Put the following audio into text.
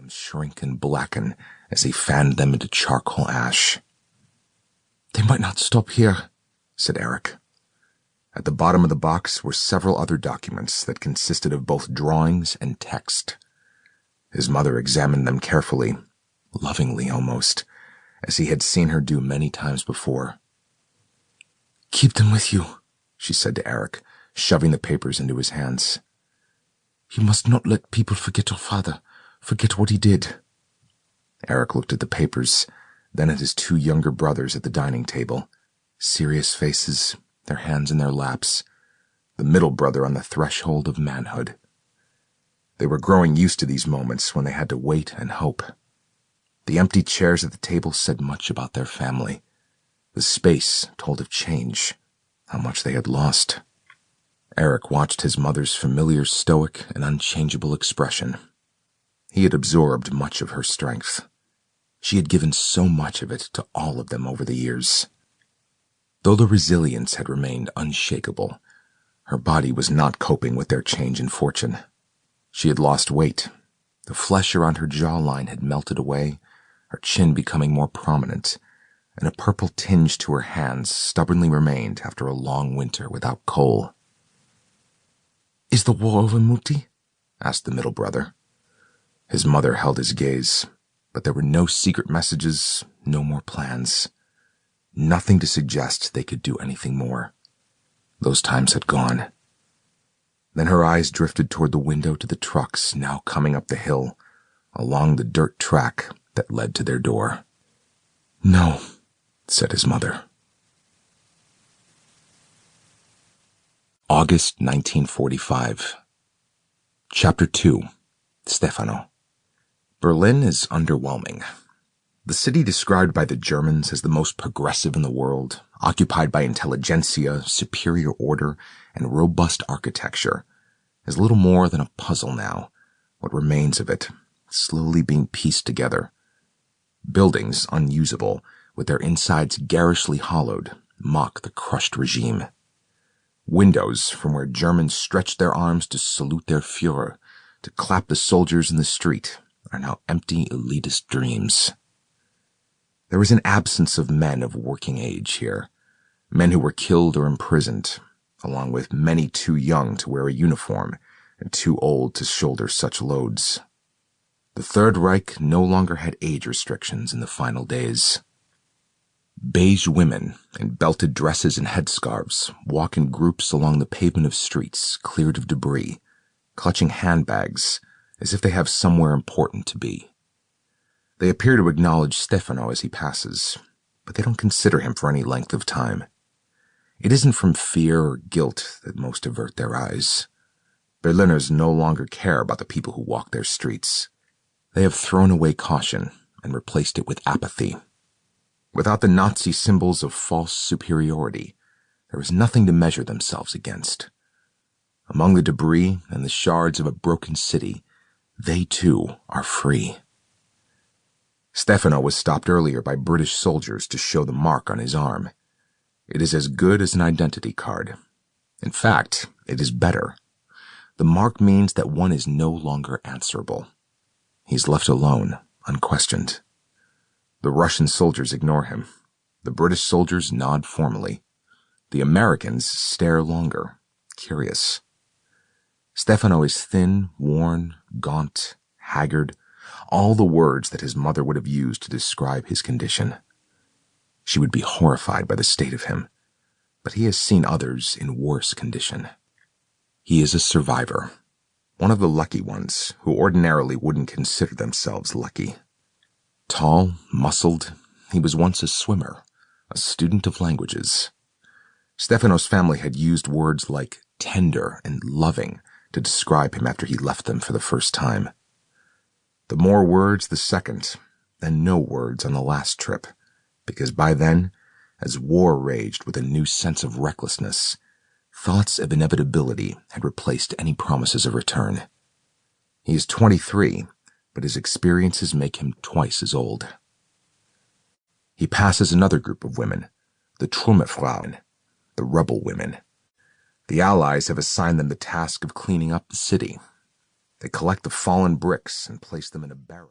them shrink and blacken as he fanned them into charcoal ash. "They might not stop here," said Erich. At the bottom of the box were several other documents that consisted of both drawings and text. His mother examined them carefully, lovingly almost, as he had seen her do many times before. "Keep them with you," she said to Erich, shoving the papers into his hands. "You must not let people forget your father, forget what he did." Erich looked at the papers, then at his two younger brothers at the dining table, serious faces, their hands in their laps, the middle brother on the threshold of manhood. They were growing used to these moments when they had to wait and hope. The empty chairs at the table said much about their family. The space told of change, how much they had lost. Erich watched his mother's familiar stoic and unchangeable expression. He had absorbed much of her strength. She had given so much of it to all of them over the years. Though the resilience had remained unshakable, her body was not coping with their change in fortune. She had lost weight. The flesh around her jawline had melted away, her chin becoming more prominent, and a purple tinge to her hands stubbornly remained after a long winter without coal. "Is the war over, Mutti?" asked the middle brother. His mother held his gaze, but there were no secret messages, no more plans. Nothing to suggest they could do anything more. Those times had gone. Then her eyes drifted toward the window to the trucks now coming up the hill, along the dirt track that led to their door. "No," said his mother. August 1945. Chapter 2. Stefano. Berlin is underwhelming. The city described by the Germans as the most progressive in the world, occupied by intelligentsia, superior order, and robust architecture, is little more than a puzzle now, what remains of it, slowly being pieced together. Buildings unusable, with their insides garishly hollowed, mock the crushed regime. Windows from where Germans stretched their arms to salute their Führer, to clap the soldiers in the street, are now empty elitist dreams. There is an absence of men of working age here, men who were killed or imprisoned, along with many too young to wear a uniform and too old to shoulder such loads. The Third Reich no longer had age restrictions in the final days. Beige women in belted dresses and headscarves walk in groups along the pavement of streets cleared of debris, clutching handbags as if they have somewhere important to be. They appear to acknowledge Stefano as he passes, but they don't consider him for any length of time. It isn't from fear or guilt that most avert their eyes. Berliners no longer care about the people who walk their streets. They have thrown away caution and replaced it with apathy. Without the Nazi symbols of false superiority, there is nothing to measure themselves against. Among the debris and the shards of a broken city, they too are free. Stefano was stopped earlier by British soldiers to show the mark on his arm. It is as good as an identity card. In fact, it is better. The mark means that one is no longer answerable. He's left alone, unquestioned. The Russian soldiers ignore him. The British soldiers nod formally. The Americans stare longer, curious. Stefano is thin, worn, gaunt, haggard, all the words that his mother would have used to describe his condition. She would be horrified by the state of him, but he has seen others in worse condition. He is a survivor, one of the lucky ones who ordinarily wouldn't consider themselves lucky. Tall, muscled, he was once a swimmer, a student of languages. Stefano's family had used words like tender and loving to describe him after he left them for the first time. The more words the second, and no words on the last trip, because by then, as war raged with a new sense of recklessness, thoughts of inevitability had replaced any promises of return. He is 23, but his experiences make him twice as old. He passes another group of women, the Trümmerfrauen, the rebel women. The Allies have assigned them the task of cleaning up the city. They collect the fallen bricks and place them in a barrel.